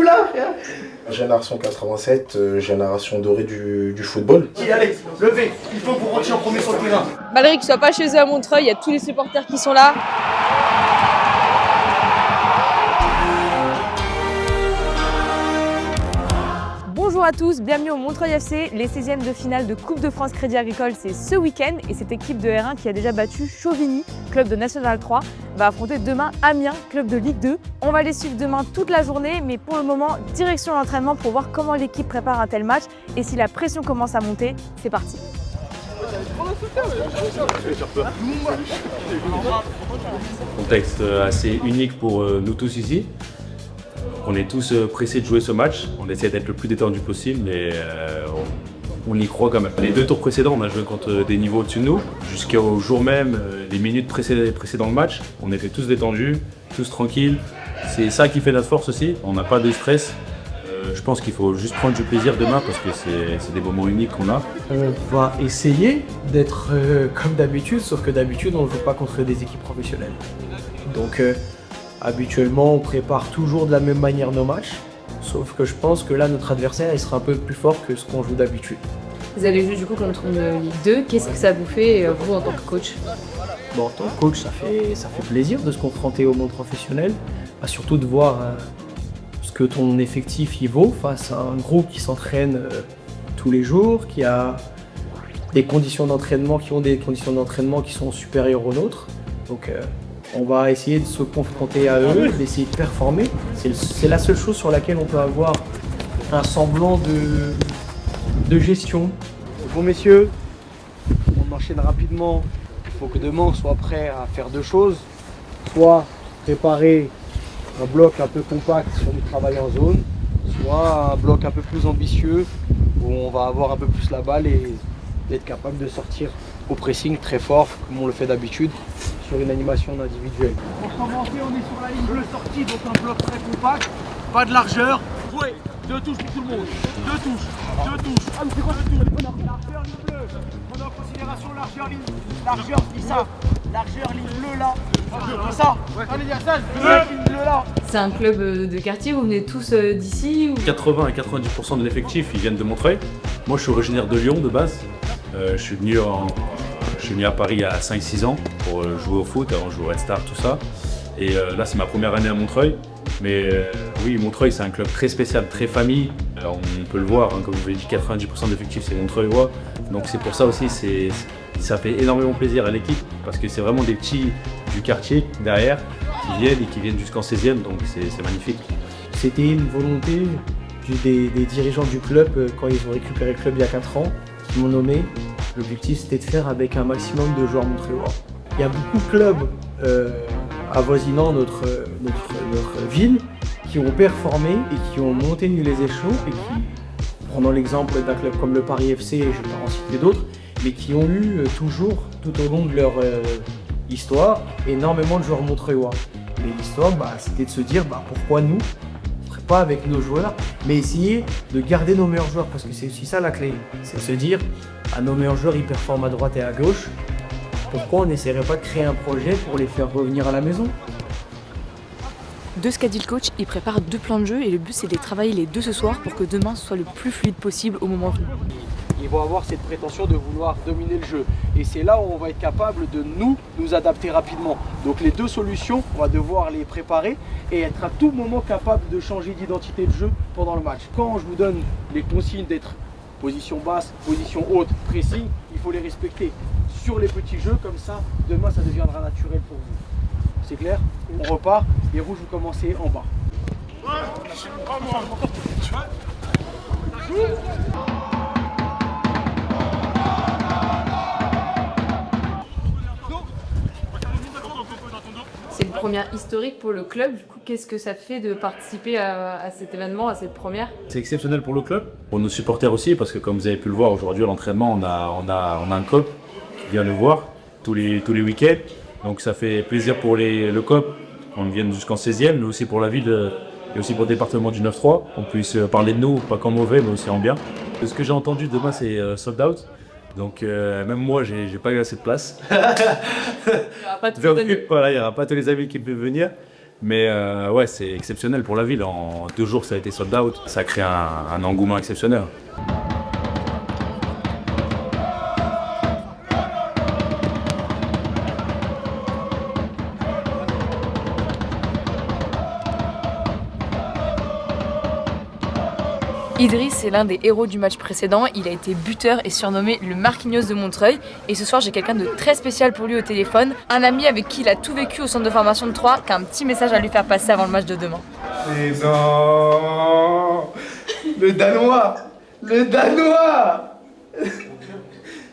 là, frère. Génération 87, génération dorée du football. Allez, levez, il faut que vous rentriez en premier sur le terrain. Malgré qu'ils ne soient pas chez eux à Montreuil, il y a tous les supporters qui sont là. Bonjour à tous, bienvenue au Montreuil FC. Les 16e de finale de Coupe de France Crédit Agricole, c'est ce week-end. Et cette équipe de R1 qui a déjà battu Chauvigny, club de National 3, va affronter demain Amiens, club de Ligue 2. On va les suivre demain toute la journée, mais pour le moment, direction l'entraînement pour voir comment l'équipe prépare un tel match. Et si la pression commence à monter, c'est parti. Contexte assez unique pour nous tous ici. On est tous pressés de jouer ce match. On essaie d'être le plus détendu possible, mais on y croit quand même. Les deux tours précédents, on a joué contre des niveaux au-dessus de nous. Jusqu'au jour même, les minutes précédant le match, on était tous détendus, tous tranquilles. C'est ça qui fait notre force aussi. On n'a pas de stress. Je pense qu'il faut juste prendre du plaisir demain parce que c'est des moments uniques qu'on a. On va essayer d'être comme d'habitude, sauf que d'habitude on ne joue pas contre des équipes professionnelles. Donc habituellement on prépare toujours de la même manière nos matchs, sauf que je pense que là notre adversaire il sera un peu plus fort que ce qu'on joue d'habitude. Vous allez jouer du coup contre une Ligue 2, qu'est-ce que ça vous fait vous en tant que coach? Bon, en tant que coach ça fait plaisir de se confronter au monde professionnel, surtout de voir ce que ton effectif y vaut face à un groupe qui s'entraîne tous les jours, qui a des conditions d'entraînement qui sont supérieures aux nôtres. Donc on va essayer de se confronter à eux, d'essayer de performer. C'est la seule chose sur laquelle on peut avoir un semblant de gestion. Bon messieurs, on enchaîne rapidement. Il faut que demain on soit prêt à faire deux choses. Soit préparer un bloc un peu compact sur du travail en zone, soit un bloc un peu plus ambitieux où on va avoir un peu plus la balle et être capable de sortir au pressing très fort comme on le fait d'habitude sur une animation individuelle. Pour commencer, on est sur la ligne de sortie, donc un bloc très compact, pas de largeur. Jouer, deux touches pour tout le monde, deux touches. Ah mais c'est quoi deux touches? Largeur, ligne bleue, prenons en considération largeur, dis ça, largeur, ligne bleue là, c'est ça, allez ligne bleue là. C'est un club de quartier, vous venez tous d'ici ou... 80 à 90% de l'effectif, ils viennent de Montreuil. Moi, je suis originaire de Lyon de base. Je suis venu à Paris à 5-6 ans pour jouer au foot, avant je jouais au Red Star, tout ça. Et là, c'est ma première année à Montreuil. Mais oui, Montreuil, c'est un club très spécial, très famille. Alors, on peut le voir, hein, comme je vous l'ai dit, 90% de l'effectif, c'est Montreuillois. Donc c'est pour ça aussi, ça fait énormément plaisir à l'équipe, parce que c'est vraiment des petits du quartier derrière qui viennent jusqu'en 16e, donc c'est magnifique. C'était une volonté des dirigeants du club quand ils ont récupéré le club il y a 4 ans, qui m'ont nommé. L'objectif c'était de faire avec un maximum de joueurs montreuillois. Il y a beaucoup de clubs avoisinant notre ville qui ont performé et qui ont monté les échelons et qui, prenons l'exemple d'un club comme le Paris FC, je ne vais pas en citer d'autres, mais qui ont eu toujours, tout au long de leur histoire, énormément de joueurs montreuillois. Et l'histoire, c'était de se dire pourquoi nous, on ne ferait pas avec nos joueurs, mais essayer de garder nos meilleurs joueurs, parce que c'est aussi ça la clé. C'est de se dire, nos meilleurs joueurs ils performent à droite et à gauche, pourquoi on n'essaierait pas de créer un projet pour les faire revenir à la maison? De ce qu'a dit le coach, il prépare 2 plans de jeu et le but c'est de les travailler les deux ce soir pour que demain ce soit le plus fluide possible au moment venu. Ils vont avoir cette prétention de vouloir dominer le jeu. Et c'est là où on va être capable de nous adapter rapidement. Donc les deux solutions, on va devoir les préparer et être à tout moment capable de changer d'identité de jeu pendant le match. Quand je vous donne les consignes d'être position basse, position haute, pressing, il faut les respecter sur les petits jeux, comme ça, demain ça deviendra naturel pour vous. C'est clair? On repart, les rouges vous commencez en bas. C'est une première historique pour le club, du coup qu'est-ce que ça fait de participer à cet événement, à cette première? C'est exceptionnel pour le club, pour nos supporters aussi, parce que comme vous avez pu le voir aujourd'hui à l'entraînement, on a un COP qui vient le voir tous les week-ends. Donc ça fait plaisir pour le COP, on vient jusqu'en 16e, mais aussi pour la ville et aussi pour le département du 9-3, qu'on puisse parler de nous, pas qu'en mauvais, mais aussi en bien. Ce que j'ai entendu demain, c'est sold out. Donc même moi, j'ai pas eu assez de place. Il n'y aura pas tout le Voilà, il n'y aura pas tous les amis qui peuvent venir. Mais ouais, c'est exceptionnel pour la ville. En 2 jours, ça a été sold out. Ça crée un engouement exceptionnel. Idriss est l'un des héros du match précédent, il a été buteur et surnommé le Marquinhos de Montreuil. Et ce soir j'ai quelqu'un de très spécial pour lui au téléphone, un ami avec qui il a tout vécu au centre de formation de Troyes, qui a un petit message à lui faire passer avant le match de demain. Mais non, le Danois.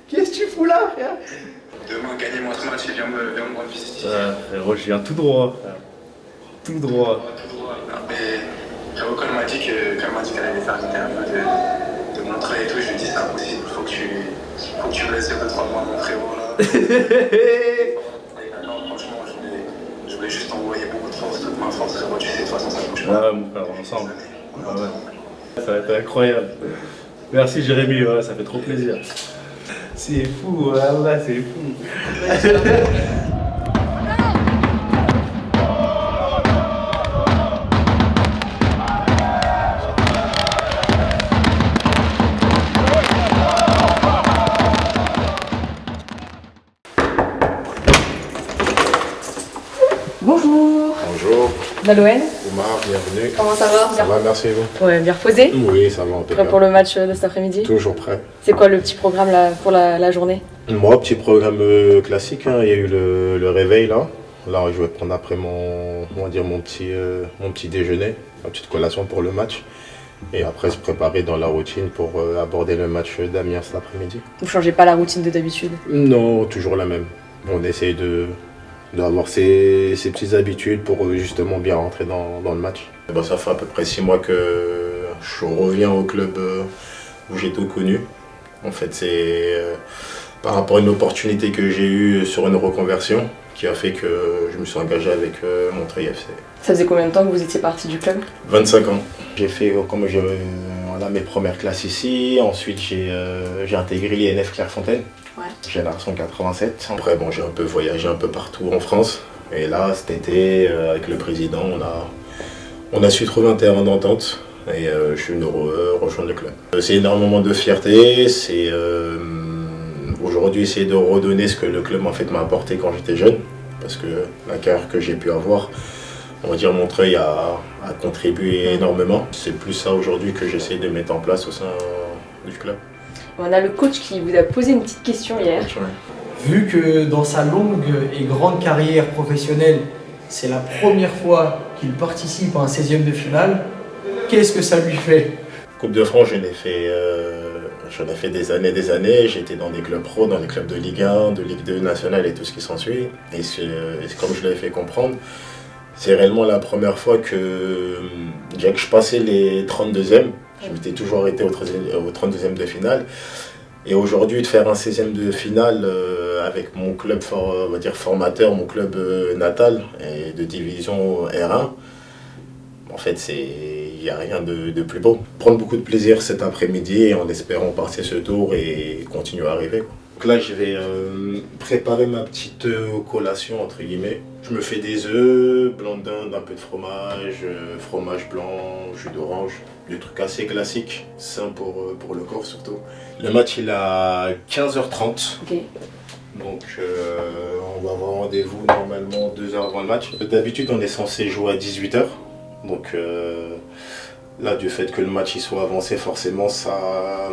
Qu'est-ce que tu fous là, frère? Demain, gagnez-moi ce match et viens me rendre visite. Frérot, je viens tout droit. Tout droit. Mais Rocco m'a dit qu'elle allait faire une interview de Montreuil et tout. Je lui ai dit c'est impossible, faut que tu me laisses 2-3 mois mon frérot là. Non, franchement, je voulais juste t'envoyer beaucoup de force, toute ma force frérot, tu sais, de toute façon ça bouge pas. Ah, mon frère, ensemble. Ah ouais. Ça va être incroyable. Merci Jérémy, ouais, ça fait trop plaisir. C'est fou, là, c'est fou. Bonjour, Bonjour, Nalouen, Omar, bienvenue. comment ça va? Ça va, merci et vous? Ouais, bien reposé. Oui, ça va Prêt impeccable. pour le match de cet après-midi? Toujours prêt. C'est quoi le petit programme là, pour la journée? Moi, petit programme classique, hein. Il y a eu le réveil là. Là, je vais prendre après mon petit déjeuner, ma petite collation pour le match. Et après, se préparer dans la routine pour aborder le match d'Amiens cet après-midi. Vous changez pas la routine de d'habitude? Non, toujours la même. On essaye d'avoir ces petites habitudes pour justement bien rentrer dans le match. Bon, ça fait à peu près 6 mois que je reviens au club où j'ai tout connu. En fait, c'est par rapport à une opportunité que j'ai eue sur une reconversion qui a fait que je me suis engagé avec Montreuil FC. Ça faisait combien de temps que vous étiez parti du club? 25 ans. J'ai fait mes premières classes ici. Ensuite, j'ai intégré l'INF Clairefontaine. Ouais. Génération 87. Après, bon, j'ai un peu voyagé un peu partout en France. Et là, cet été, avec le président, on a su trouver un terrain d'entente. Et je suis venu rejoindre le club. C'est énormément de fierté. C'est aujourd'hui essayer de redonner ce que le club en fait m'a apporté quand j'étais jeune. Parce que la carrière que j'ai pu avoir, on va dire Montreuil a contribué énormément. C'est plus ça aujourd'hui que j'essaie de mettre en place au sein du club. On a le coach qui vous a posé une petite question hier. Vu que dans sa longue et grande carrière professionnelle, c'est la première fois qu'il participe à un 16e de finale, qu'est-ce que ça lui fait? Coupe de France, j'en ai fait des années. J'ai été dans des clubs pro, dans des clubs de Ligue 1, de Ligue 2 nationale et tout ce qui s'ensuit. Et c'est comme je l'avais fait comprendre, c'est réellement la première fois que je passais les 32e. Je m'étais toujours arrêté au 32e de finale. Et aujourd'hui, de faire un 16e de finale avec mon club on va dire formateur, mon club natal et de division R1, en fait, il n'y a rien de plus beau. Prendre beaucoup de plaisir cet après-midi en espérant passer ce tour et continuer à arriver, quoi. Donc là, je vais préparer ma petite collation, entre guillemets. Je me fais des œufs, blanc d'Inde, un peu de fromage, fromage blanc, jus d'orange. Des trucs assez classiques, sains pour le corps surtout. Le match, il est à 15h30. Ok. Donc on va avoir rendez-vous normalement 2 heures avant le match. D'habitude, on est censé jouer à 18h. Donc là, du fait que le match il soit avancé, forcément, ça,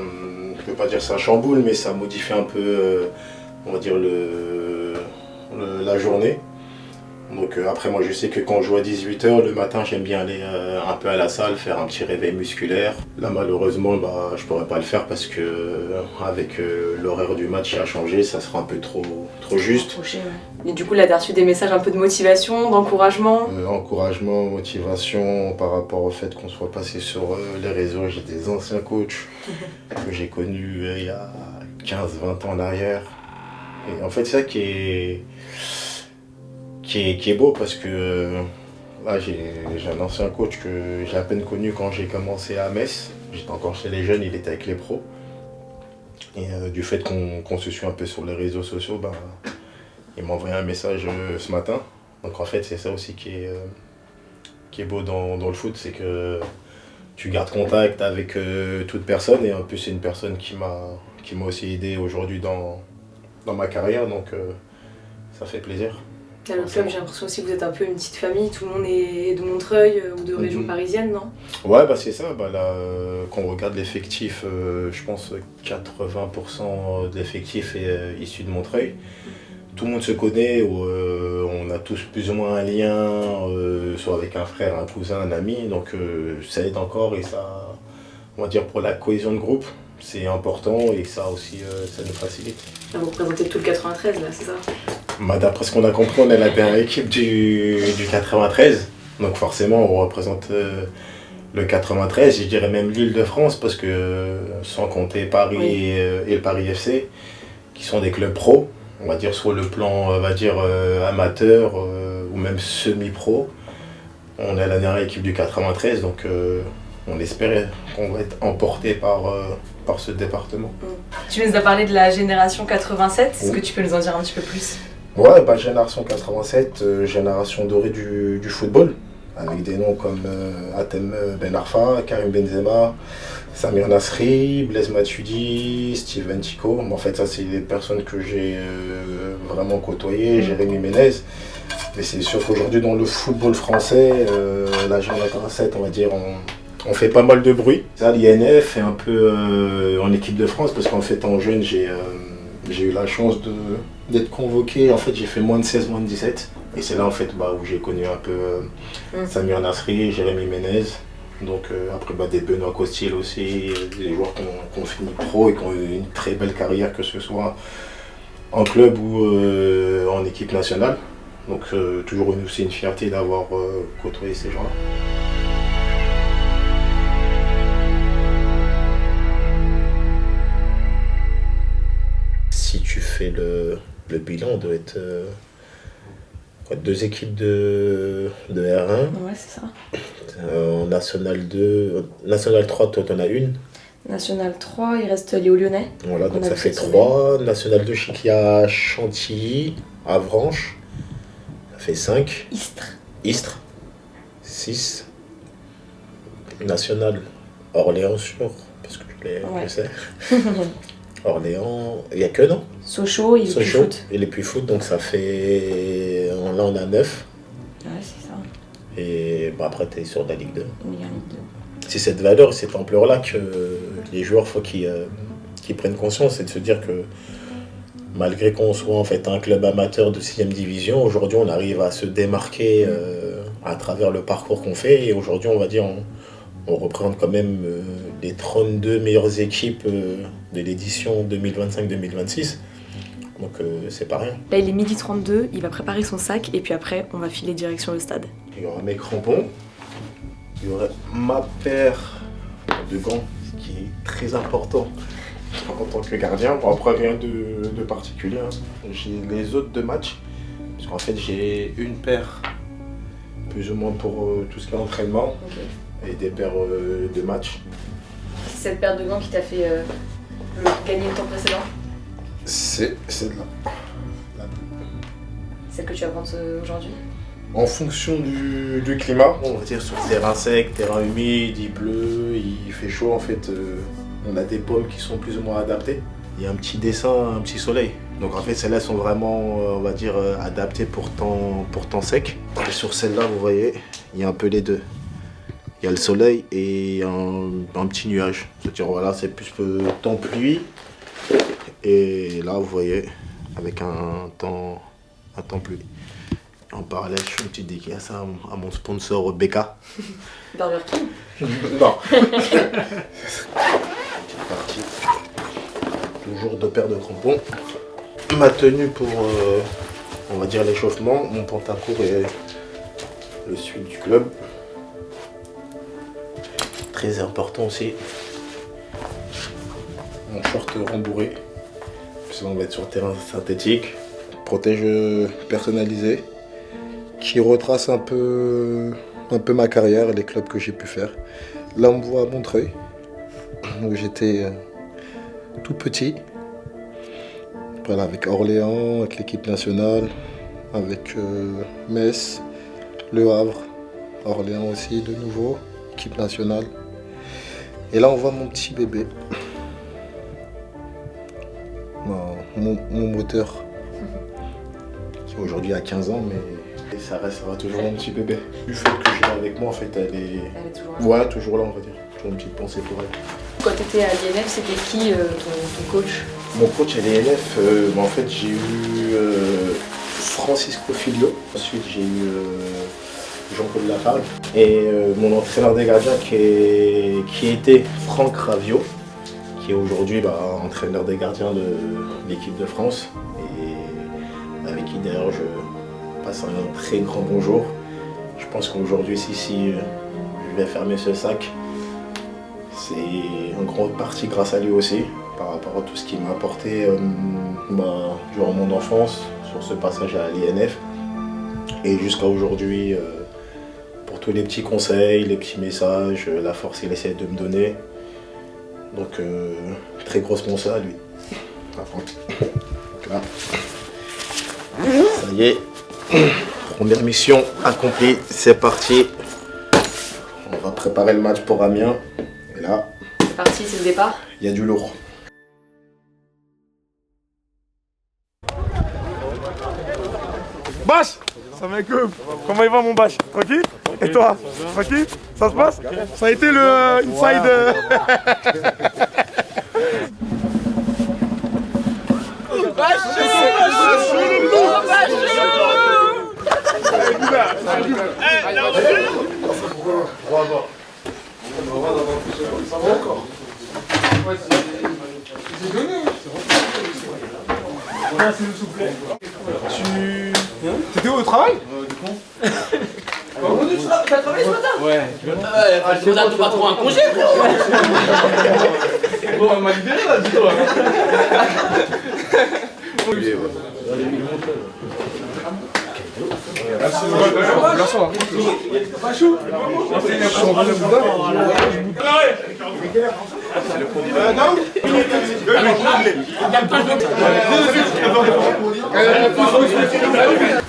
je ne peux pas dire ça chamboule, mais ça modifie un peu, on va dire, la journée. Donc après, moi, je sais que quand je joue à 18h, le matin, j'aime bien aller un peu à la salle, faire un petit réveil musculaire. Là, malheureusement, je ne pourrais pas le faire parce que avec l'horaire du match qui a changé, ça sera un peu trop juste. Approché, ouais. Et du coup, là, tu as reçu des messages un peu de motivation, d'encouragement? Encouragement, motivation par rapport au fait qu'on soit passé sur les réseaux. J'ai des anciens coachs que j'ai connus il y a 15-20 ans en arrière. Et en fait, c'est ça qui est beau parce que là, j'ai un ancien coach que j'ai à peine connu quand j'ai commencé à Metz. J'étais encore chez les jeunes, il était avec les pros. Et du fait qu'on se suit un peu sur les réseaux sociaux, il m'a envoyé un message ce matin. Donc en fait, c'est ça aussi qui qui est beau dans le foot, c'est que tu gardes contact avec toute personne, et en plus c'est une personne qui m'a aussi aidé aujourd'hui dans ma carrière, donc ça fait plaisir. À le club, j'ai l'impression aussi que vous êtes un peu une petite famille, tout le monde est de Montreuil ou de région parisienne, non? Ouais, bah c'est ça. Bah là, quand on regarde l'effectif, je pense 80% de l'effectif est issu de Montreuil. Tout le monde se connaît, on a tous plus ou moins un lien, soit avec un frère, un cousin, un ami, donc ça aide encore, et ça, on va dire pour la cohésion de groupe, c'est important, et ça aussi, ça nous facilite. Là, vous représentez tout le 93, là, c'est ça? Bah, d'après ce qu'on a compris, on est la dernière équipe du 93, donc forcément on représente le 93, je dirais même l'Île-de-France, parce que sans compter Paris et le Paris FC, qui sont des clubs pro, on va dire sur le plan on va dire, amateur ou même semi-pro, on est la dernière équipe du 93, donc on espère qu'on va être emporté par ce département. Tu nous as parlé de la génération 87, est-ce que tu peux nous en dire un petit peu plus? Ouais, bah, génération 87, génération dorée du football, avec des noms comme Hatem Ben Arfa, Karim Benzema, Samir Nasri, Blaise Matuidi, Steven Tico. En fait, ça, c'est les personnes que j'ai vraiment côtoyées, Jérémy Ménez. Mais c'est sûr qu'aujourd'hui, dans le football français, la génération 87, on va dire, on fait pas mal de bruit. Ça, l'INF est un peu en équipe de France, parce qu'en fait, en jeune, j'ai eu la chance d'être convoqué. En fait, j'ai fait moins de 16, moins de 17. Et c'est là en fait où j'ai connu un peu Samir Nasri, Jérémy Ménez. Donc après des Benoît Costil aussi, des joueurs qui ont fini pro et qui ont eu une très belle carrière, que ce soit en club ou en équipe nationale. Donc toujours c'est une fierté d'avoir côtoyé ces gens-là. Si tu fais le bilan, on doit être 2 équipes de R1. Ouais, c'est ça. En National 2, National 3, toi t'en as une. National 3, il reste Léo Lyonnais. Voilà, donc ça fait 3. National 2, je sais qu'il y a Chantilly, Avranches. Ça fait 5. Istres. 6. National, Orléans sûr, parce que je sais. Orléans, il n'y a que non? Sochaux et les Puy-Foot, donc ça fait... Là on a 9. Ouais, c'est ça. Et après tu es sur la Ligue 2. Ligue 2. C'est cette valeur, cette ampleur-là que les joueurs, faut qu'ils prennent conscience, et de se dire que malgré qu'on soit en fait un club amateur de 6e division, aujourd'hui on arrive à se démarquer à travers le parcours qu'on fait, et aujourd'hui on va dire on représente quand même les 32 meilleures équipes de l'édition 2025-2026. Donc c'est pas rien. Là il est 12h32, il va préparer son sac et puis après on va filer direction le stade. Il y aura mes crampons, il y aura ma paire de gants, ce qui est très important en tant que gardien. Bon, après rien de particulier, hein. J'ai les autres de match, parce qu'en fait j'ai une paire plus ou moins pour tout ce qui est entraînement. Et des paires de match. C'est cette paire de gants qui t'a fait gagner le temps précédent? C'est celle-là. Celle que tu vas prendre aujourd'hui? En fonction du climat, on va dire sur terrain sec, terrain humide, il pleut, il fait chaud, en fait, on a des pommes qui sont plus ou moins adaptées. Il y a un petit dessin, un petit soleil. Donc en fait celles-là sont vraiment, on va dire, adaptées pour temps sec. Et sur celle-là, vous voyez, il y a un peu les deux. Il y a le soleil et un petit nuage. C'est-à-dire voilà, c'est plus temps pluie. Et là, vous voyez, avec un temps pluie. En parallèle, je fais une petite dédicace à mon sponsor BK. Burger King? Non. Petite partie. Toujours 2 paires de crampons. Ma tenue pour, on va dire, l'échauffement. Mon pantacourt et le suite du club. Très important aussi, mon short rembourré, parce qu'on va être sur terrain synthétique. Protège personnalisé, qui retrace un peu ma carrière et les clubs que j'ai pu faire. Là on me voit à Montreuil, où j'étais tout petit. Voilà, avec Orléans, avec l'équipe nationale, avec Metz, Le Havre, Orléans aussi, de nouveau, équipe nationale. Et là, on voit mon petit bébé. Mon moteur, qui aujourd'hui a 15 ans, mais ça restera toujours mon petit bébé. Du fait que je l'ai avec moi, en fait, elle est toujours là. Ouais, toujours là, on va dire. Toujours une petite pensée pour elle. Quand tu étais à l'INF, c'était qui ton coach? Mon coach à l'INF, en fait, j'ai eu Francisco Filio. Ensuite, j'ai eu Jean-Claude Lafargue. Et mon entraîneur des gardiens qui était Franck Raviot, qui est aujourd'hui entraîneur des gardiens de l'équipe de France. Et avec qui d'ailleurs je passe un très grand bonjour. Je pense qu'aujourd'hui, si je vais fermer ce sac, c'est en grande partie grâce à lui aussi, par rapport à tout ce qu'il m'a apporté durant mon enfance, sur ce passage à l'INF. Et jusqu'à aujourd'hui, pour tous les petits conseils, les petits messages, la force qu'il essaie de me donner. Donc, très grosse mention à lui. Là. Ça y est, première mission accomplie, c'est parti. On va préparer le match pour Amiens. Et là, C'est parti, c'est le départ. il y a du lourd. Bâche, ça m'occupe. Comment il va mon Bâche? Tranquille? Et toi? Tranquille? Ça se passe? Ça a été le inside. T'étais où au travail? T'as travaillé ce matin? Ouais. Tu as ton patron un congé, frérot. Bon, on m'a libéré là, dis-toi. Merci, garçon. Pas chaud.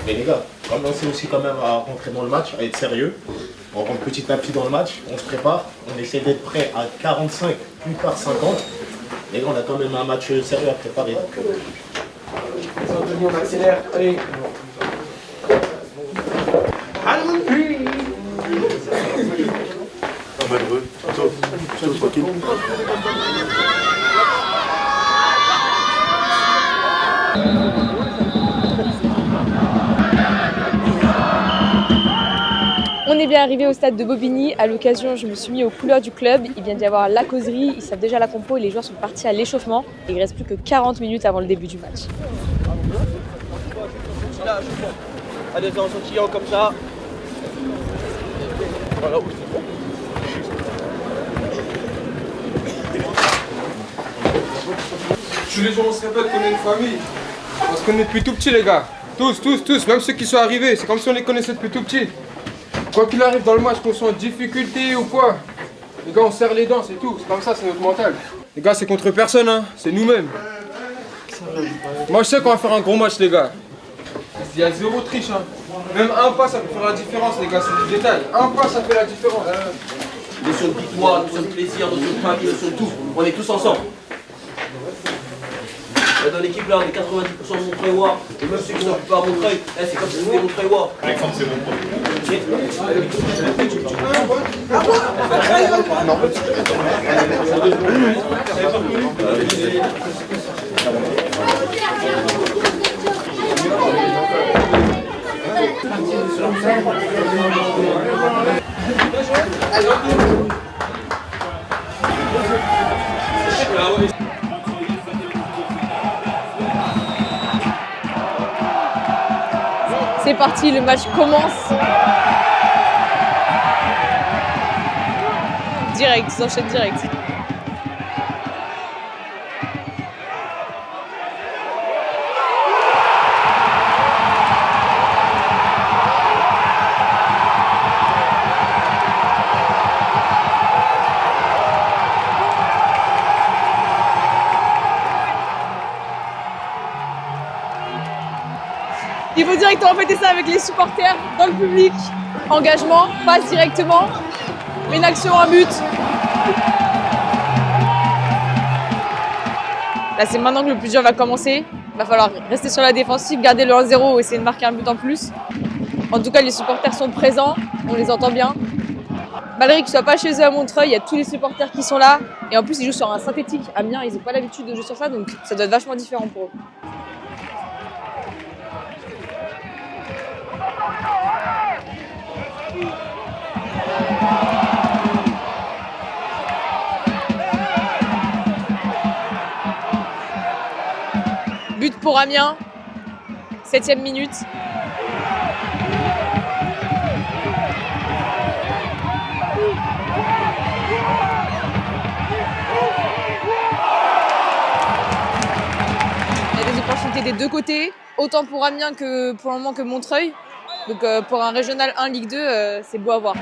Mais les gars, commencez aussi quand même à rentrer dans le match, à être sérieux. On rentre petit à petit dans le match, on se prépare, on essaie d'être prêt à 45, plus tard 50. Les gars, on a quand même un match sérieux à préparer. On accélère, allez. On est bien arrivé au stade de Bobigny. À l'occasion, je me suis mis aux couleurs du club. Il vient d'y avoir la causerie, ils savent déjà la compo et les joueurs sont partis à l'échauffement. Il ne reste plus que 40 minutes avant le début du match. Allez, en sautillant comme ça. Voilà. Tous les jours on se répète qu'on est une famille. On se connaît depuis tout petit les gars. Tous, même ceux qui sont arrivés, c'est comme si on les connaissait depuis tout petit. Quoi qu'il arrive dans le match, qu'on soit en difficulté ou quoi, les gars on serre les dents, c'est tout, c'est comme ça, c'est notre mental. Les gars c'est contre personne, hein, c'est nous-mêmes. Moi je sais qu'on va faire un gros match les gars. Il y a zéro triche, hein. Même un pas ça peut faire la différence les gars, c'est du détail. Un pas ça fait la différence. Notion de victoire, notion de plaisir, notion de famille, notion de tout. On est tous ensemble. Dans l'équipe là, on est 90% de Montreuil-Ouard. Et même ceux qui sont pas à Montreuil, c'est comme si c'était Montreuil-Ouard. Alexandre, c'est C'est parti, le match commence. Direct, ils enchaînent direct. Il faut directement fêter ça avec les supporters dans le public. Engagement, passe directement. Une action, un but. Là, c'est maintenant que le plus dur va commencer. Il va falloir rester sur la défensive, garder le 1-0 et essayer de marquer un but en plus. En tout cas, les supporters sont présents, on les entend bien. Malgré qu'ils ne soient pas chez eux à Montreuil, il y a tous les supporters qui sont là. Et en plus, ils jouent sur un synthétique. Amiens, ils n'ont pas l'habitude de jouer sur ça, donc ça doit être vachement différent pour eux. But pour Amiens, 7e minute. Il y a des opportunités des deux côtés, autant pour Amiens que pour le moment que Montreuil. Donc pour un régional 1 Ligue 2, c'est beau à voir.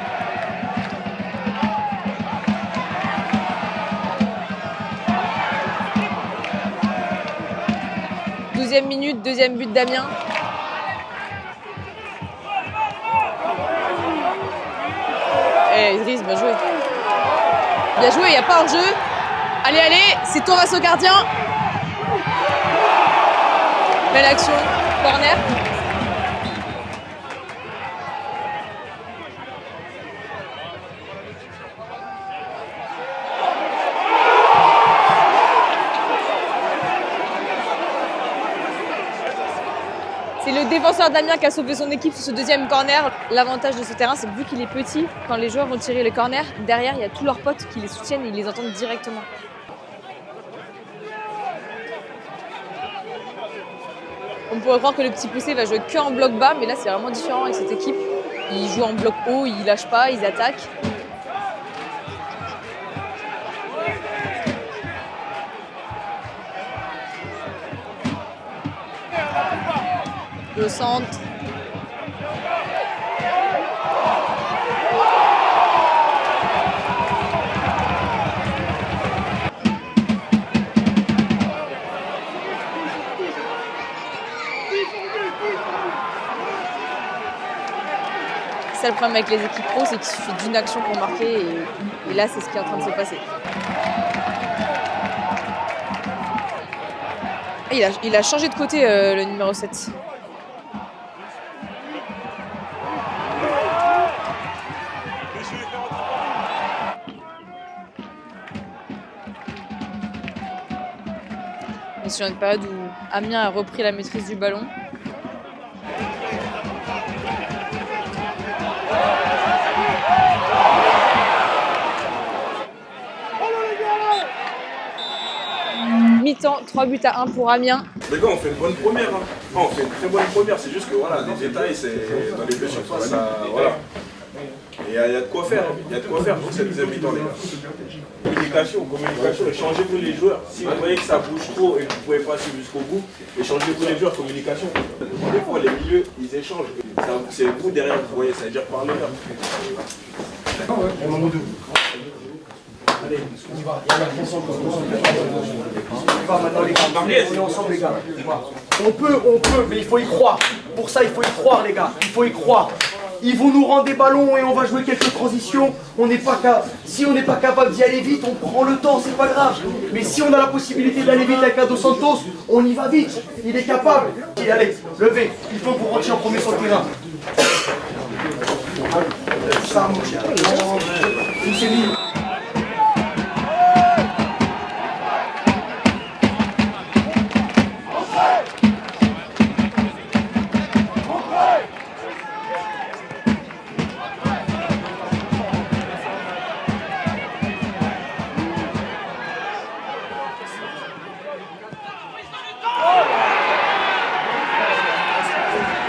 Deuxième minute, deuxième but d'Amiens. Eh, Idriss, bien joué. Bien joué, il n'y a pas hors-jeu. Allez, allez, c'est Thomas au gardien. Belle action, corner. C'est le défenseur d'Amiens qui a sauvé son équipe sur ce deuxième corner. L'avantage de ce terrain, c'est que vu qu'il est petit, quand les joueurs vont tirer le corner, derrière, il y a tous leurs potes qui les soutiennent et ils les entendent directement. On pourrait croire que le petit poussé va jouer que en bloc bas, mais là, c'est vraiment différent avec cette équipe. Ils jouent en bloc haut, ils lâchent pas, ils attaquent. Le centre. C'est le problème avec les équipes pro, c'est qu'il suffit d'une action pour marquer et là c'est ce qui est en train de se passer. Et il a changé de côté le numéro 7. On est sur une période où Amiens a repris la maîtrise du ballon. Mi-temps, 3-1 pour Amiens. Les gars, on fait une bonne première. Hein. Non, on fait une très bonne première. C'est juste que voilà, les détails, c'est dans les deux surfaces, ça, voilà. Et il y a de quoi faire. Il y a de quoi faire pour cette deuxième mi-temps, les gars. Communication, échangez-vous les joueurs. Si vous voyez que ça bouge trop et que vous ne pouvez pas suivre jusqu'au bout, échangez-vous les joueurs, communication. Des fois, les milieux, ils échangent. C'est vous derrière, vous voyez, ça veut dire par le gars. Allez, on y va. On va maintenant les gars. On est ensemble les gars. On peut, mais il faut y croire. Pour ça, il faut y croire les gars. Il faut y croire. Ils vont nous rendre des ballons et on va jouer quelques transitions. Si on n'est pas capable d'y aller vite, on prend le temps, c'est pas grave. Mais si on a la possibilité d'aller vite avec Dos Santos, on y va vite. Il est capable. Allez, levez. Il faut que vous rentriez en premier sur le terrain. Ça, mon chien. C'est libre.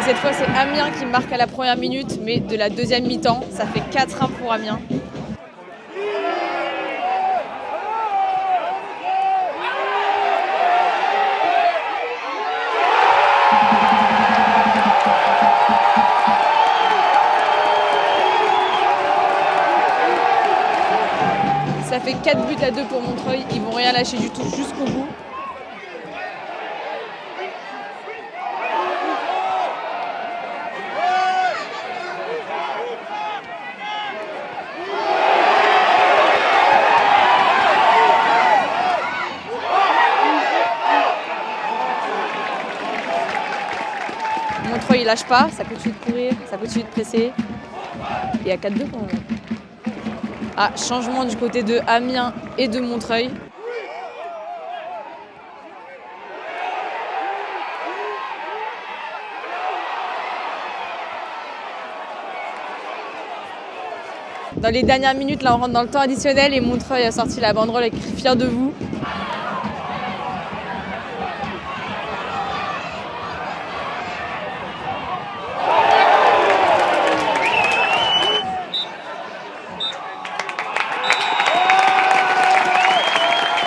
Cette fois, c'est Amiens qui marque à la première minute, mais de la deuxième mi-temps, ça fait 4-1 pour Amiens. Ça fait 4-2 pour Montreuil, ils vont rien lâcher du tout jusqu'au bout. Montreuil lâche pas, ça continue de courir, ça continue de presser. Et à 4-2 pour le moment. Ah, changement du côté de Amiens et de Montreuil. Dans les dernières minutes, là, on rentre dans le temps additionnel et Montreuil a sorti la banderole avec « Fier de vous ».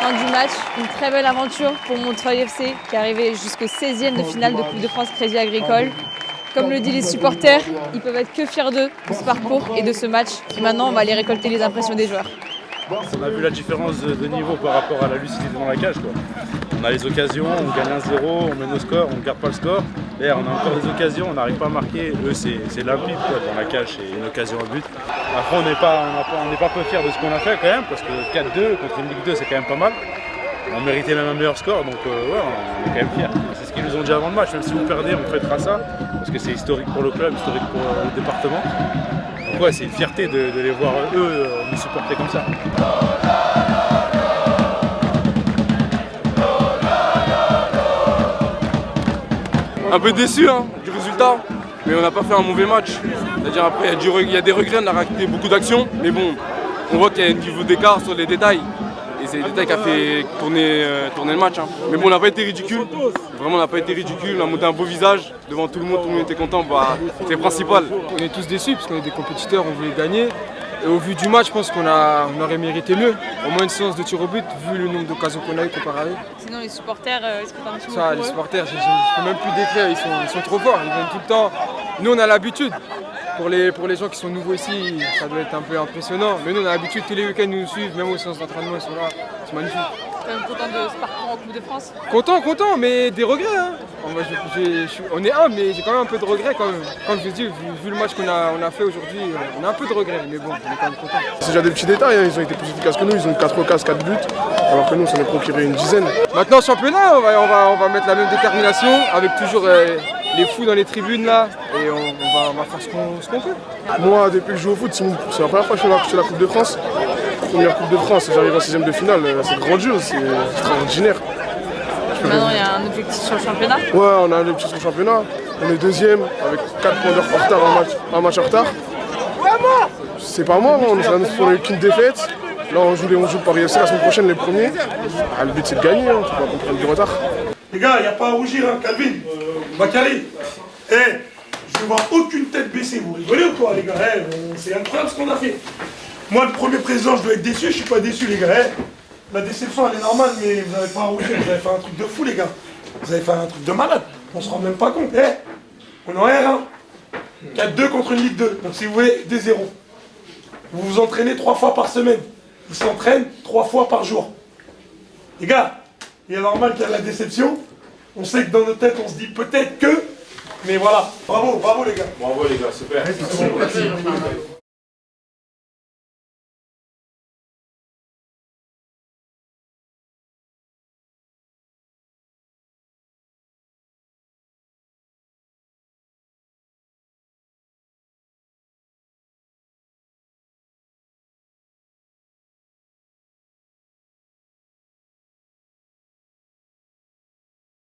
Fin du match, une très belle aventure pour Montreuil FC qui est arrivé jusqu'au 16e de finale de Coupe de France Crédit Agricole. Comme le disent les supporters, ils peuvent être que fiers d'eux, de ce parcours et de ce match. Et maintenant, on va aller récolter les impressions des joueurs. On a vu la différence de niveau par rapport à la lucidité dans la cage, quoi. On a les occasions, on gagne 1-0, on mène au score, on ne garde pas le score. D'ailleurs, on a encore des occasions, on n'arrive pas à marquer. Eux, c'est limpide, quoi. Dans la cage, c'est une occasion à but. Après, on n'est pas peu fiers de ce qu'on a fait quand même, parce que 4-2 contre une Ligue 2, c'est quand même pas mal. On méritait même un meilleur score, donc ouais, on est quand même fiers. C'est ce qu'ils nous ont dit avant le match, même si vous perdez, on fêtera ça, parce que c'est historique pour le club, historique pour le département. Donc ouais, c'est une fierté de les voir, eux, nous supporter comme ça. Un peu déçu du résultat, mais on n'a pas fait un mauvais match. C'est-à-dire après, il y a des regrets, on a raté beaucoup d'actions, mais bon, on voit qu'il y a un niveau d'écart sur les détails. Et c'est le détail qui a fait tourner le match. Mais bon, on n'a pas été ridicule. Vraiment, on n'a pas été ridicule. On a monté un beau visage devant tout le monde était content. Bah, c'est le principal. On est tous déçus parce qu'on est des compétiteurs, on voulait gagner. Et au vu du match, je pense qu'on aurait mérité mieux. Au moins une séance de tir au but, vu le nombre d'occasions qu'on a eu comparé à eux. Sinon, les supporters, est-ce que tu as un petit mot Ça, les supporters, je ne peux même plus décrire, ils sont trop forts. Ils viennent tout le temps. Nous, on a l'habitude. Pour les gens qui sont nouveaux ici, ça doit être un peu impressionnant. Mais nous, on a l'habitude, tous les week-ends, ils nous suivent, même aux séances d'entraînement, ils sont là. C'est magnifique. Tu es quand même content de ce parcours en Coupe de France? Content, mais des regrets. On est humble, mais j'ai quand même un peu de regrets quand même. Comme je l'ai dit, vu le match qu'on a fait aujourd'hui, on a un peu de regrets, mais bon, on est quand même content. C'est déjà des petits détails, ils ont été plus efficaces que nous, ils ont eu 4 occasions, 4 buts, alors que nous, ça nous a procuré une dizaine. Maintenant, championnat, on va mettre la même détermination, avec toujours les fous dans les tribunes là, et on va faire ce qu'on peut. Moi, depuis que je joue au foot, c'est la première fois que je fais la Coupe de France. Première Coupe de France, j'arrive en 6e de finale, c'est grandiose, c'est extraordinaire. Maintenant, il y a un objectif sur le championnat? Ouais, on a un objectif sur le championnat. On est 2e avec 4 points en retard, un match en retard. C'est pas mort, on n'a qu'une défaite. Là, on joue Paris FC la semaine prochaine, les premiers. Ah, le but, c'est de gagner, on ne peut pas prendre du retard. Les gars, il n'y a pas à rougir, Calvin. Bakary. Je ne vois aucune tête baissée. Vous rigolez ou quoi, les gars? C'est incroyable ce qu'on a fait. Moi, le premier président, je dois être déçu. Je suis pas déçu, les gars. La déception, elle est normale, mais vous n'avez pas à rougir. Vous avez fait un truc de fou, les gars. Vous avez fait un truc de malade. On se rend même pas compte. On est en R1. 4-2 contre une Ligue 2. Donc, si vous voulez, des 0. Vous vous entraînez 3 fois par semaine. Ils s'entraînent 3 fois par jour. Les gars, il est normal qu'il y ait la déception. On sait que dans nos têtes, on se dit peut-être que... Mais voilà. Bravo les gars. Bravo les gars, super.